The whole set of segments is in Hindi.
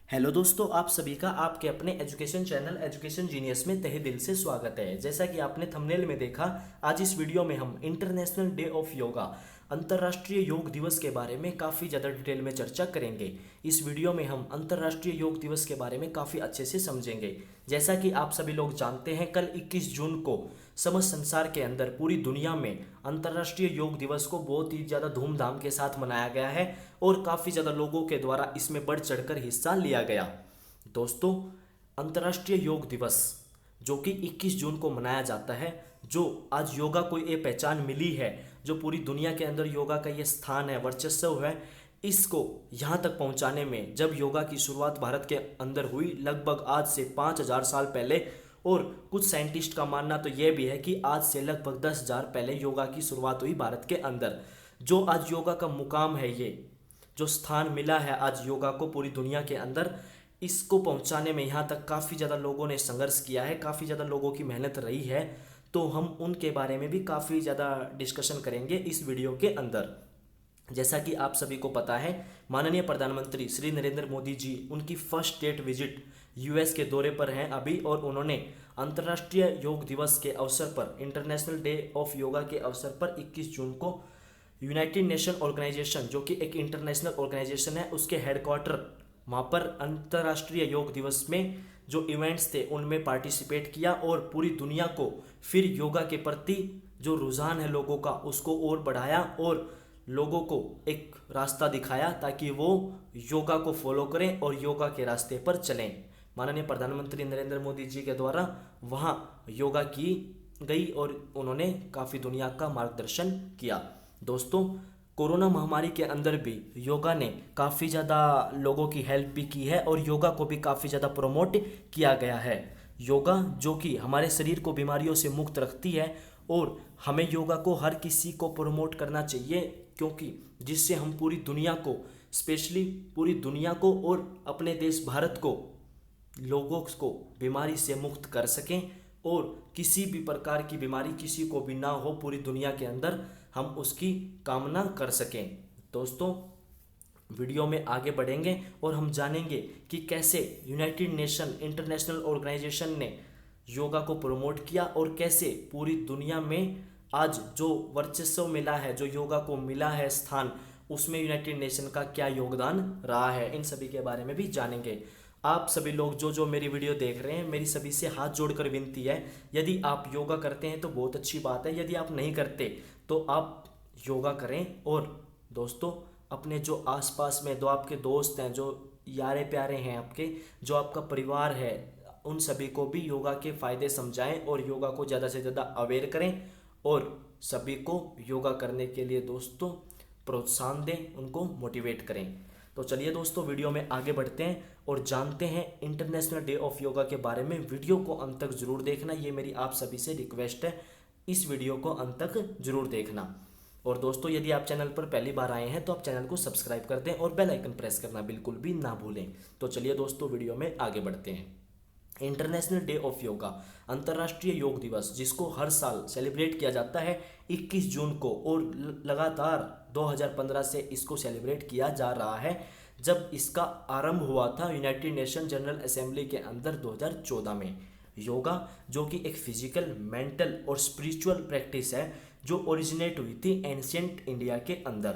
हेलो दोस्तों, आप सभी का आपके अपने एजुकेशन चैनल एजुकेशन जीनियस में तहे दिल से स्वागत है। जैसा कि आपने थंबनेल में देखा, आज इस वीडियो में हम इंटरनेशनल डे ऑफ योगा, अंतर्राष्ट्रीय योग दिवस के बारे में काफ़ी ज़्यादा डिटेल में चर्चा करेंगे। इस वीडियो में हम अंतर्राष्ट्रीय योग दिवस के बारे में काफ़ी अच्छे से समझेंगे। जैसा कि आप सभी लोग जानते हैं, कल 21 जून को समस्त संसार के अंदर पूरी दुनिया में अंतर्राष्ट्रीय योग दिवस को बहुत ही ज़्यादा धूमधाम के साथ मनाया गया है और काफ़ी ज़्यादा लोगों के द्वारा इसमें बढ़ चढ़कर हिस्सा लिया गया। दोस्तों, अंतर्राष्ट्रीय योग दिवस जो कि 21 जून को मनाया जाता है, जो आज योगा को ये पहचान मिली है, जो पूरी दुनिया के अंदर योगा का ये स्थान है, वर्चस्व है, इसको यहाँ तक पहुँचाने में जब योगा की शुरुआत भारत के अंदर हुई लगभग आज से 5000 साल पहले, और कुछ साइंटिस्ट का मानना तो यह भी है कि आज से लगभग 10,000 पहले योगा की शुरुआत हुई भारत के अंदर। जो आज योगा का मुकाम है, ये जो स्थान मिला है आज योगा को पूरी दुनिया के अंदर, इसको पहुंचाने में यहाँ तक काफ़ी ज़्यादा लोगों ने संघर्ष किया है, काफ़ी ज़्यादा लोगों की मेहनत रही है। तो हम उनके बारे में भी काफ़ी ज़्यादा डिस्कशन करेंगे इस वीडियो के अंदर। जैसा कि आप सभी को पता है, माननीय प्रधानमंत्री श्री नरेंद्र मोदी जी उनकी फर्स्ट स्टेट विजिट यूएस के दौरे पर हैं अभी, और उन्होंने अंतर्राष्ट्रीय योग दिवस के अवसर पर, इंटरनेशनल डे ऑफ योगा के अवसर पर 21 जून को यूनाइटेड नेशन ऑर्गेनाइजेशन, जो कि एक इंटरनेशनल ऑर्गेनाइजेशन है, उसके हेडक्वार्टर वहाँ पर अंतर्राष्ट्रीय योग दिवस में जो इवेंट्स थे उनमें पार्टिसिपेट किया और पूरी दुनिया को फिर योगा के प्रति जो रुझान है लोगों का, उसको और बढ़ाया और लोगों को एक रास्ता दिखाया ताकि वो योगा को फॉलो करें और योगा के रास्ते पर चलें। माननीय प्रधानमंत्री नरेंद्र मोदी जी के द्वारा वहाँ योगा की गई और उन्होंने काफ़ी दुनिया का मार्गदर्शन किया। दोस्तों, कोरोना महामारी के अंदर भी योगा ने काफ़ी ज़्यादा लोगों की हेल्प भी की है और योगा को भी काफ़ी ज़्यादा प्रमोट किया गया है। योगा जो कि हमारे शरीर को बीमारियों से मुक्त रखती है, और हमें योगा को हर किसी को प्रमोट करना चाहिए, क्योंकि जिससे हम पूरी दुनिया को, स्पेशली पूरी दुनिया को और अपने देश भारत को, लोगों को बीमारी से मुक्त कर सकें और किसी भी प्रकार की बीमारी किसी को भी ना हो पूरी दुनिया के अंदर, हम उसकी कामना कर सकें। दोस्तों, वीडियो में आगे बढ़ेंगे और हम जानेंगे कि कैसे यूनाइटेड नेशन इंटरनेशनल ऑर्गेनाइजेशन ने योगा को प्रमोट किया और कैसे पूरी दुनिया में आज जो वर्चस्व मिला है, जो योगा को मिला है स्थान, उसमें यूनाइटेड नेशन का क्या योगदान रहा है, इन सभी के बारे में भी जानेंगे। आप सभी लोग जो जो मेरी वीडियो देख रहे हैं, मेरी सभी से हाथ जोड़कर विनती है, यदि आप योगा करते हैं तो बहुत अच्छी बात है, यदि आप नहीं करते तो आप योगा करें। और दोस्तों, अपने जो आसपास में, जो आपके दोस्त हैं, जो यारे प्यारे हैं आपके, जो आपका परिवार है, उन सभी को भी योगा के फ़ायदे समझाएं और योगा को ज़्यादा से ज़्यादा अवेयर करें और सभी को योगा करने के लिए दोस्तों प्रोत्साहन दें, उनको मोटिवेट करें। तो चलिए दोस्तों, वीडियो में आगे बढ़ते हैं और जानते हैं इंटरनेशनल डे ऑफ योगा के बारे में। वीडियो को अंत तक जरूर देखना, ये मेरी आप सभी से रिक्वेस्ट है, इस वीडियो को अंत तक जरूर देखना। और दोस्तों, यदि आप चैनल पर पहली बार आए हैं तो आप चैनल को सब्सक्राइब कर दें और बेल आइकन प्रेस करना बिल्कुल भी ना भूलें। तो चलिए दोस्तों, वीडियो में आगे बढ़ते हैं। इंटरनेशनल डे ऑफ योगा, अंतर्राष्ट्रीय योग दिवस, जिसको हर साल सेलिब्रेट किया जाता है 21 जून को, और लगातार 2015 से इसको सेलिब्रेट किया जा रहा है। जब इसका आरंभ हुआ था यूनाइटेड नेशन जनरल असेंबली के अंदर 2014 में। योगा जो कि एक फिजिकल, मेंटल और स्पिरिचुअल प्रैक्टिस है, जो ओरिजिनेट हुई थी एंशिएंट इंडिया के अंदर।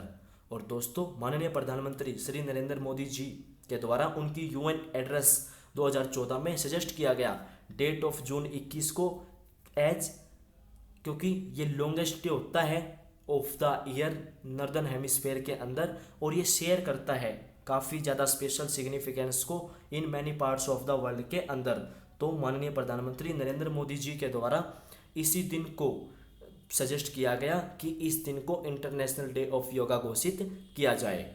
और दोस्तों, माननीय प्रधानमंत्री श्री नरेंद्र मोदी जी के द्वारा उनकी यूएन एड्रेस 2014 में सजेस्ट किया गया डेट ऑफ जून 21 को एज, क्योंकि ये लॉन्गेस्ट डे होता है of the year northern hemisphere के अंदर, और ये शेयर करता है काफ़ी ज़्यादा स्पेशल सिग्निफिकेंस को in many parts of the world के अंदर। तो माननीय प्रधानमंत्री नरेंद्र मोदी जी के द्वारा इसी दिन को सजेस्ट किया गया कि इस दिन को इंटरनेशनल डे ऑफ योगा घोषित किया जाए।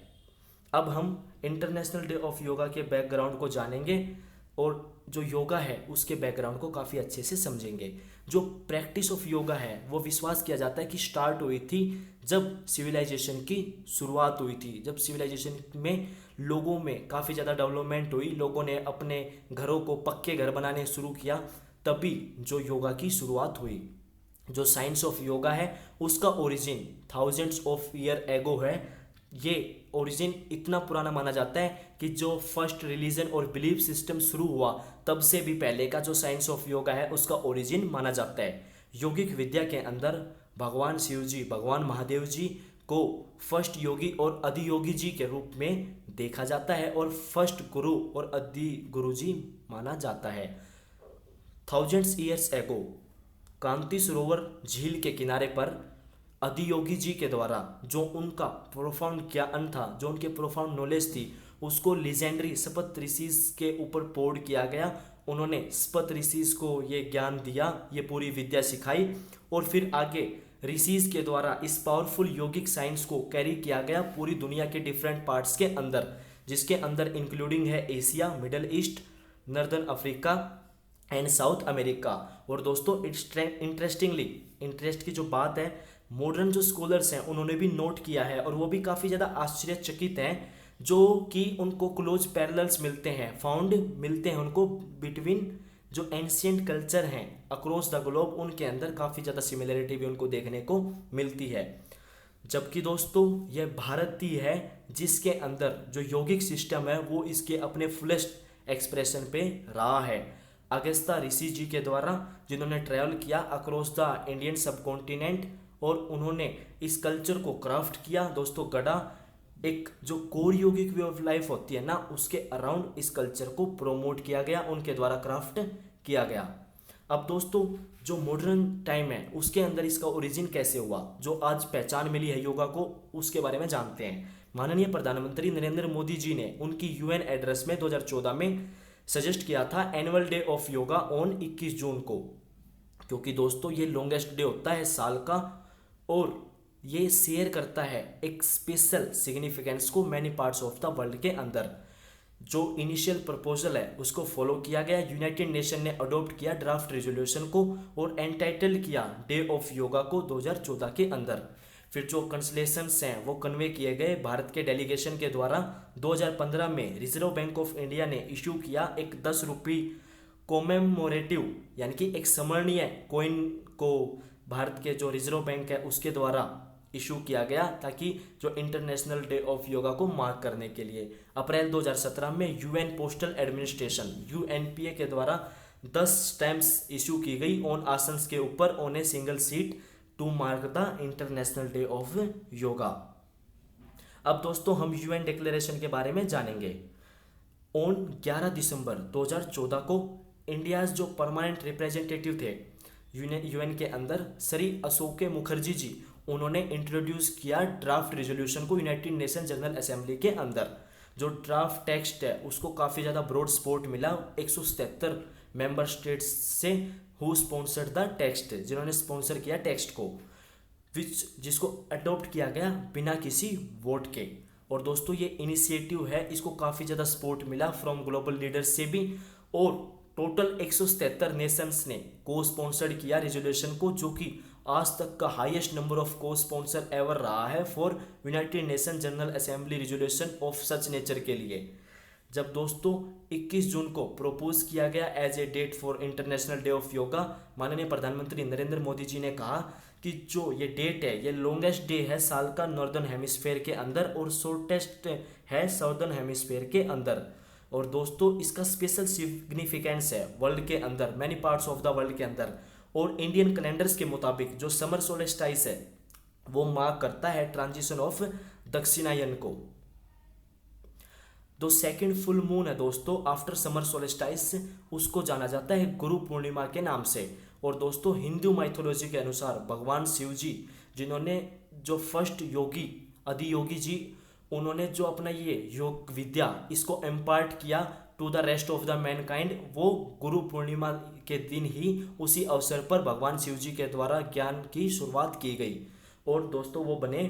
अब हम इंटरनेशनल डे ऑफ योगा के बैकग्राउंड को जानेंगे और जो योगा है उसके बैकग्राउंड को काफ़ी अच्छे से समझेंगे। जो प्रैक्टिस ऑफ योगा है वो विश्वास किया जाता है कि स्टार्ट हुई थी जब सिविलाइजेशन की शुरुआत हुई थी, जब सिविलाइजेशन में लोगों में काफ़ी ज़्यादा डेवलपमेंट हुई, लोगों ने अपने घरों को पक्के घर बनाने शुरू किया, तभी जो योगा की शुरुआत हुई। जो साइंस ऑफ योगा है उसका origin thousands of year ago है। ये ओरिजिन इतना पुराना माना जाता है कि जो फर्स्ट रिलीजन और बिलीफ सिस्टम शुरू हुआ तब से भी पहले का जो साइंस ऑफ योगा है उसका ओरिजिन माना जाता है। योगिक विद्या के अंदर भगवान शिव जी, भगवान महादेव जी को फर्स्ट योगी और अधियोगी जी के रूप में देखा जाता है और फर्स्ट गुरु और अधि गुरु जी माना जाता है। थाउजेंड्स ईयर्स एगो कांति सरोवर झील के किनारे पर अधियोगी जी के द्वारा जो उनका प्रोफाउंड ज्ञान था, जो उनके प्रोफाउंड नॉलेज थी, उसको लीजेंडरी सपत ऋषिज के ऊपर पोर्ड किया गया। उन्होंने सपत ऋषिज को ये ज्ञान दिया, ये पूरी विद्या सिखाई और फिर आगे ऋषिज के द्वारा इस पावरफुल योगिक साइंस को कैरी किया गया पूरी दुनिया के डिफरेंट पार्ट्स के अंदर, जिसके अंदर इंक्लूडिंग है Asia, middle east, northern Africa and south America. और दोस्तों इंटरेस्टिंगली, इंटरेस्ट की जो बात है, मॉडर्न जो स्कॉलर्स हैं उन्होंने भी नोट किया है और वो भी काफ़ी ज़्यादा आश्चर्यचकित हैं, जो कि उनको क्लोज पैरेलल्स मिलते हैं, फाउंड मिलते हैं उनको बिटवीन जो एंशियंट कल्चर हैं अक्रॉस द ग्लोब, उनके अंदर काफ़ी ज़्यादा सिमिलरिटी भी उनको देखने को मिलती है। जबकि दोस्तों यह भारत ही है जिसके अंदर जो योगिक सिस्टम है वो इसके अपने फुलेस्ट एक्सप्रेशन पे रहा है। अगस्ता ऋषि जी के द्वारा जिन्होंने ट्रैवल किया अक्रॉस द इंडियन सब कॉन्टिनेंट और उन्होंने इस कल्चर को क्राफ्ट किया। दोस्तों गड़ा एक जो core yogic way of life होती है ना, उसके अराउंड इस कल्चर को प्रोमोट किया गया, उनके द्वारा क्राफ्ट किया गया। अब दोस्तों जो मॉडर्न टाइम है उसके अंदर इसका ओरिजिन कैसे हुआ, जो आज पहचान मिली है योगा को, उसके बारे में जानते हैं। माननीय प्रधानमंत्री नरेंद्र मोदी जी ने उनकी यूएन एड्रेस में 2014 में सजेस्ट किया था annual day of yoga on 21 जून को, क्योंकि दोस्तों ये लॉन्गेस्ट डे होता है साल का और ये शेयर करता है एक स्पेशल सिग्निफिकेंस को many parts of the world के अंदर। जो इनिशियल प्रपोजल है उसको फॉलो किया गया, यूनाइटेड नेशन ने अडॉप्ट किया ड्राफ्ट रेजोल्यूशन को और एंटाइटल किया डे ऑफ योगा को 2014 के अंदर। फिर जो कंसलेशंस हैं वो कन्वे किए गए भारत के डेलीगेशन के द्वारा। 2015 में रिजर्व बैंक ऑफ इंडिया ने इशू किया एक 10 रुपये कोमेमोरेटिव यानी कि एक स्मरणीय कॉइन को भारत के जो रिजर्व बैंक है उसके द्वारा इशू किया गया, ताकि जो इंटरनेशनल डे ऑफ योगा को मार्क करने के लिए। अप्रैल 2017 में यूएन पोस्टल एडमिनिस्ट्रेशन यूएनपीए के द्वारा 10 स्टैम्प्स इशू की गई ऑन आसन्स के ऊपर on a single seat to mark the international day of yoga. अब दोस्तों हम यूएन डिक्लेरेशन के बारे में जानेंगे। ऑन 11 दिसंबर 2014 को इंडिया जो परमानेंट रिप्रेजेंटेटिव थे यूएन के अंदर श्री अशोक मुखर्जी जी, उन्होंने इंट्रोड्यूस किया ड्राफ्ट रेजोल्यूशन को यूनाइटेड नेशन जनरल असेंबली के अंदर। जो ड्राफ्ट टेक्स्ट है उसको काफ़ी ज़्यादा ब्रॉड सपोर्ट मिला 177 मेंबर स्टेट्स से, हु स्पॉन्सर्ड द टेक्स्ट, जिन्होंने स्पॉन्सर किया टेक्स्ट को, जिसको अडॉप्ट किया गया बिना किसी वोट के। और दोस्तों ये इनिशिएटिव है, इसको काफ़ी ज़्यादा सपोर्ट मिला फ्रॉम ग्लोबल लीडर्स से भी, और टोटल 177 नेशंस ने को स्पॉन्सर्ड किया रेजोल्यूशन को, जो कि आज तक का हाईएस्ट नंबर ऑफ को स्पॉन्सर एवर रहा है for United nation general assembly resolution of such nature के लिए। जब दोस्तों 21 जून को प्रपोज किया गया as a date for international day of yoga, माननीय प्रधानमंत्री नरेंद्र मोदी जी ने कहा कि जो ये डेट है ये लॉन्गेस्ट डे है साल का नॉर्दर्न हेमिस्फेयर के अंदर और शॉर्टेस्ट है साउदर्न हेमिस्फेयर के अंदर। और दोस्तों इसका स्पेशल सिग्निफिकेंस है वर्ल्ड के अंदर, many parts of the world के अंदर। और इंडियन कैलेंडर्स के मुताबिक जो समर सोलेस्टाइस है वो मार्क करता है ट्रांजिशन ऑफ दक्षिणायन को। जो सेकंड फुल मून है दोस्तों आफ्टर समर सोलेस्टाइस, उसको जाना जाता है गुरु पूर्णिमा के नाम से। और दोस्तों हिंदू माइथोलॉजी के अनुसार भगवान शिव जी, जिन्होंने जो फर्स्ट योगी अधियोगी जी, उन्होंने जो अपना ये योग विद्या इसको इम्पार्ट किया to the rest of the mankind, वो गुरु पूर्णिमा के दिन ही उसी अवसर पर भगवान शिव जी के द्वारा ज्ञान की शुरुआत की गई। और दोस्तों वो बने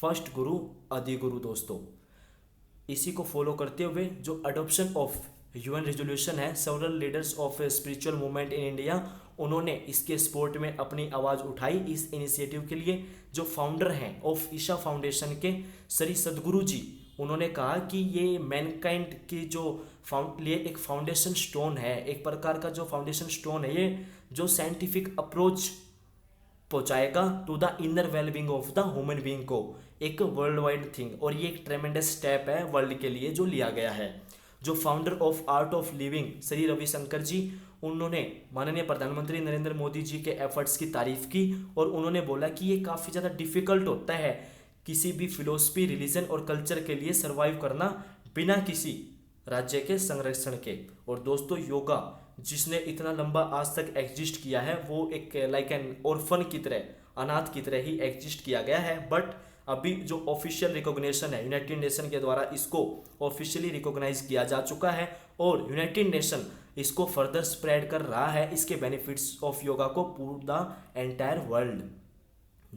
फर्स्ट गुरु अधिगुरु। दोस्तों इसी को फॉलो करते हुए जो अडॉप्शन ऑफ यूएन रेजोल्यूशन है, several leaders of spiritual movement in India, उन्होंने इसके सपोर्ट में अपनी आवाज़ उठाई इस इनिशिएटिव के लिए। जो फाउंडर हैं ऑफ ईशा फाउंडेशन के श्री सदगुरु जी, उन्होंने कहा कि ये मैनकाइंड की जो लिए एक फाउंडेशन स्टोन है, एक प्रकार का जो फाउंडेशन स्टोन है ये, जो साइंटिफिक अप्रोच पहुंचाएगा to the inner wellbeing of the human being को। एक वर्ल्ड वाइड थिंग, और ये एक ट्रेमेंडस स्टेप है वर्ल्ड के लिए जो लिया गया है। जो founder of Art of Living Shri Ravishankar ji, उन्होंने माननीय प्रधानमंत्री नरेंद्र मोदी जी के एफर्ट्स की तारीफ की, और उन्होंने बोला कि ये काफ़ी ज़्यादा डिफिकल्ट होता है किसी भी फिलोसफी, रिलीजन और कल्चर के लिए सर्वाइव करना बिना किसी राज्य के संरक्षण के। और दोस्तों योगा जिसने इतना लंबा आज तक एग्जिस्ट किया है, वो एक लाइक एन ऑर्फन की तरह, अनाथ की तरह ही एग्जिस्ट किया गया है। बट अभी जो ऑफिशियल रिकॉग्निशन है यूनाइटेड नेशन के द्वारा, इसको ऑफिशियली रिकॉग्नाइज किया जा चुका है, और यूनाइटेड नेशन इसको फर्दर स्प्रेड कर रहा है, इसके बेनिफिट्स ऑफ योगा को पूरा द एंटायर वर्ल्ड।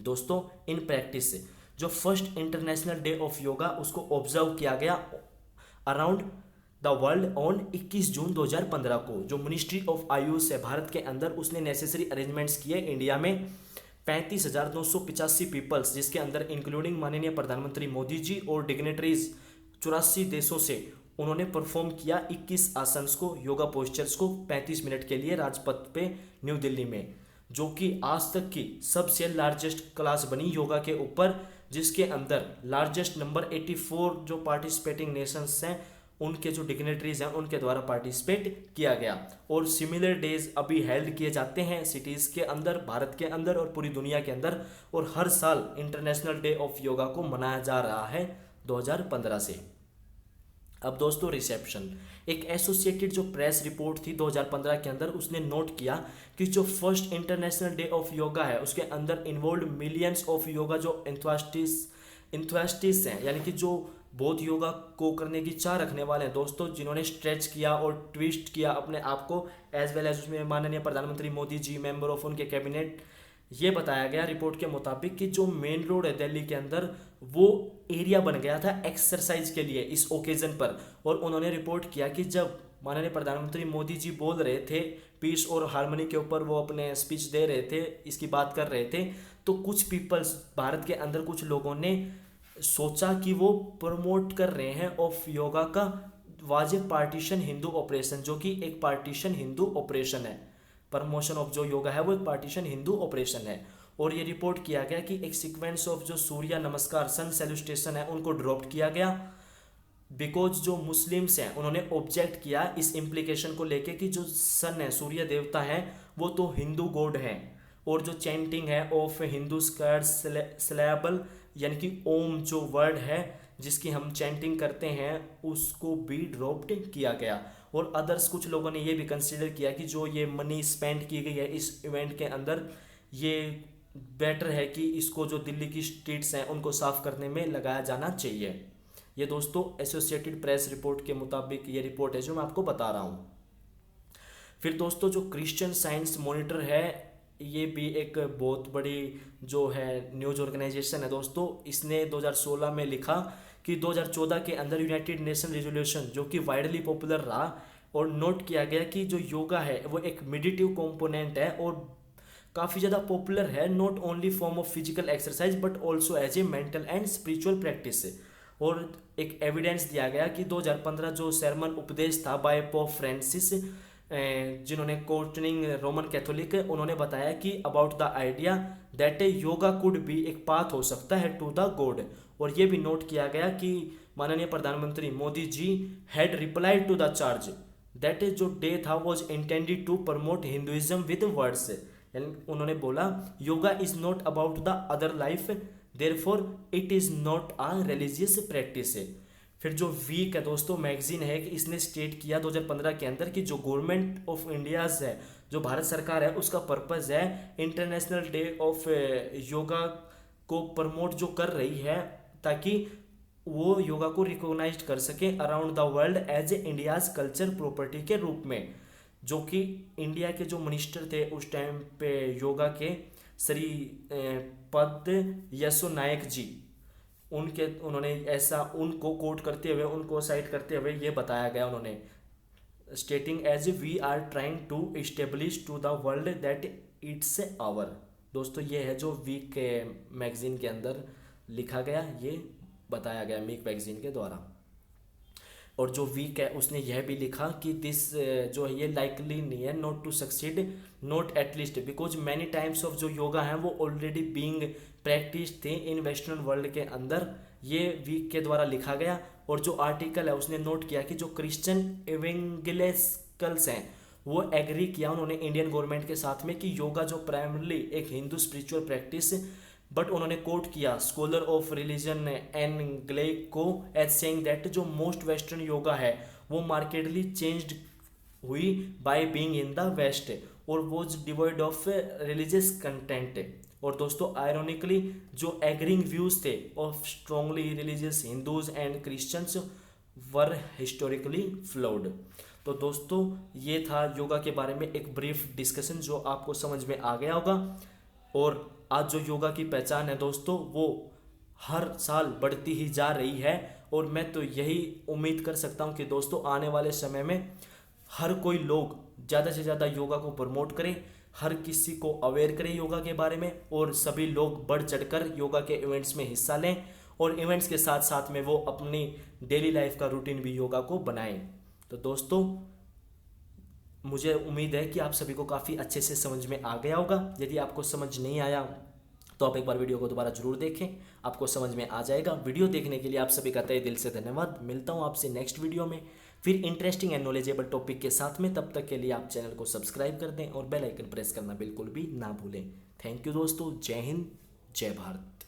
दोस्तों इन प्रैक्टिस जो first international day of yoga उसको ऑब्जर्व किया गया अराउंड द वर्ल्ड ऑन 21 जून 2015 को। जो मिनिस्ट्री ऑफ आयुष है भारत के अंदर, उसने नेसेसरी अरेंजमेंट्स किए इंडिया में 35,985 पीपल्स, जिसके अंदर इंक्लूडिंग माननीय प्रधानमंत्री मोदी जी और डिग्नेटरीज 84 देशों से, उन्होंने परफॉर्म किया 21 आसन्स को, योगा पोस्चर्स को 35 मिनट के लिए राजपथ पे न्यू दिल्ली में, जो कि आज तक की सबसे लार्जेस्ट क्लास बनी योगा के ऊपर, जिसके अंदर लार्जेस्ट नंबर 84 जो पार्टिसिपेटिंग नेशंस हैं उनके जो डिग्नेटरीज हैं उनके द्वारा पार्टिसिपेट किया गया। और सिमिलर डेज अभी हेल्ड किए जाते हैं सिटीज़ के अंदर, भारत के अंदर और पूरी दुनिया के अंदर, और हर साल इंटरनेशनल डे ऑफ योगा को मनाया जा रहा है 2015 से। अब दोस्तों रिसेप्शन, एक एसोसिएटेड जो प्रेस रिपोर्ट थी 2015 के अंदर, उसने नोट किया कि जो first international day of yoga है उसके अंदर इन्वॉल्व मिलियंस ऑफ योगा जो इंथुआस्टिस्ट हैं, यानी कि जो बहुत योगा को करने की चाह रखने वाले हैं दोस्तों, जिन्होंने स्ट्रेच किया और ट्विस्ट किया अपने आप को, एज वेल एज उसमें माननीय प्रधानमंत्री मोदी जी, मेंबर ऑफ उनके कैबिनेट। ये बताया गया रिपोर्ट के मुताबिक कि जो मेन रोड है दिल्ली के अंदर, वो एरिया बन गया था एक्सरसाइज के लिए इस ओकेजन पर। और उन्होंने रिपोर्ट किया कि जब माननीय प्रधानमंत्री मोदी जी बोल रहे थे पीस और हार्मनी के ऊपर, वो अपने स्पीच दे रहे थे, इसकी बात कर रहे थे, तो कुछ पीपल्स भारत के अंदर कुछ लोगों ने सोचा कि वो प्रमोट कर रहे हैं ऑफ योगा का was a partition Hindu operation, जो कि एक पार्टीशन हिंदू ऑपरेशन है। प्रमोशन ऑफ जो योगा है वो एक पार्टीशन हिंदू ऑपरेशन है। और ये रिपोर्ट किया गया कि एक सीक्वेंस ऑफ जो सूर्य नमस्कार, सन सैल्यूटेशन है, उनको ड्रॉप किया गया, बिकॉज जो मुस्लिम्स हैं उन्होंने ऑब्जेक्ट किया इस इम्प्लीकेशन को लेके कि जो सन है, सूर्य देवता है, वो तो हिंदू गॉड हैं, और जो चैंटिंग है ऑफ हिंदू स्लैबल, यानी कि ओम जो वर्ड है जिसकी हम चैंटिंग करते हैं, उसको भी ड्रॉप्ड किया गया। और अदर्स कुछ लोगों ने ये भी कंसिडर किया कि जो ये मनी स्पेंड की गई है इस इवेंट के अंदर, ये बेटर है कि इसको जो दिल्ली की स्ट्रीट्स हैं उनको साफ करने में लगाया जाना चाहिए। ये दोस्तों एसोसिएटेड प्रेस रिपोर्ट के मुताबिक ये रिपोर्ट है जो मैं आपको बता रहा हूँ। फिर दोस्तों जो क्रिश्चियन साइंस मॉनिटर है, ये भी एक बहुत बड़ी जो है न्यूज़ ऑर्गेनाइजेशन है दोस्तों, इसने 2016 में लिखा कि 2014 के अंदर यूनाइटेड नेशन रेजोल्यूशन जो कि वाइडली पॉपुलर रहा, और नोट किया गया कि जो योगा है वो एक मेडिटेटिव कंपोनेंट है और काफ़ी ज़्यादा पॉपुलर है, not only form of physical exercise but also as a mental and spiritual practice. और एक एविडेंस दिया गया कि 2015 जो सरमन उपदेश था बाय पोप फ्रांसिस, जिन्होंने कोर्टनिंग रोमन कैथोलिक, उन्होंने बताया कि about the idea that yoga could भी एक पाथ हो सकता है टू द गॉड। और ये भी नोट किया गया कि माननीय प्रधानमंत्री Modi ji had replied to the charge that जो डे था was intended to promote Hinduism with words, यानी उन्होंने बोला yoga is not about the other life, therefore it is not a religious practice. फिर जो वीक है दोस्तों मैगजीन है कि इसने स्टेट किया 2015 के अंदर कि जो गवर्नमेंट ऑफ इंडियाज है, जो भारत सरकार है, उसका पर्पस है इंटरनेशनल डे ऑफ योगा को प्रमोट जो कर रही है, ताकि वो योगा को रिकॉग्नाइज कर सके around the world as a India's culture property के रूप में। जो कि इंडिया के जो मिनिस्टर थे उस टाइम पे योगा के, श्री पद यसो नायक जी, उन्होंने ऐसा उनको कोट करते हुए, उनको साइट करते हुए ये बताया गया, उन्होंने stating as we are trying to establish to the world that it's our. दोस्तों ये है जो वीक के मैगजीन के अंदर लिखा गया, ये बताया गया वीक मैगजीन के द्वारा। और जो वीक है उसने यह भी लिखा कि दिस जो है ये लाइकली नहीं है not to succeed, not at least because many times of जो योगा है वो ऑलरेडी बीइंग प्रैक्टिस थे इन वेस्टर्न वर्ल्ड के अंदर। ये वीक के द्वारा लिखा गया। और जो आर्टिकल है उसने नोट किया कि जो क्रिश्चियन एवेंगेलिकल्स हैं वो एग्री किया उन्होंने इंडियन गवर्नमेंट के साथ में कि योगा जो प्राइमरली एक हिंदू स्पिरिचुअल प्रैक्टिस, बट उन्होंने कोट किया scholar of religion Ann Gleig को एज सेइंग दैट जो मोस्ट वेस्टर्न योगा है वो मार्केटली चेंज्ड हुई by being in the west और was devoid of religious content. और दोस्तों आयरोनिकली जो एग्रिंग व्यूज थे of strongly religious Hindus and Christians were historically flawed. तो दोस्तों ये था योगा के बारे में एक ब्रीफ डिस्कशन जो आपको समझ में आ गया होगा। और आज जो योगा की पहचान है दोस्तों वो हर साल बढ़ती ही जा रही है। और मैं तो यही उम्मीद कर सकता हूँ कि दोस्तों आने वाले समय में हर कोई लोग ज़्यादा से ज़्यादा योगा को प्रमोट करें, हर किसी को अवेयर करें योगा के बारे में, और सभी लोग बढ़ चढ़कर योगा के इवेंट्स में हिस्सा लें और इवेंट्स के साथ साथ में वो अपनी डेली लाइफ का रूटीन भी योगा को बनाएं। तो दोस्तों मुझे उम्मीद है कि आप सभी को काफ़ी अच्छे से समझ में आ गया होगा। यदि आपको समझ नहीं आया तो आप एक बार वीडियो को दोबारा जरूर देखें, आपको समझ में आ जाएगा। वीडियो देखने के लिए आप सभी का तहे दिल से धन्यवाद। मिलता हूँ आपसे नेक्स्ट वीडियो में फिर इंटरेस्टिंग एंड नॉलेजेबल टॉपिक के साथ में। तब तक के लिए आप चैनल को सब्सक्राइब कर दें और बेल आइकन प्रेस करना बिल्कुल भी ना भूलें। थैंक यू दोस्तों। जय हिंद, जय भारत।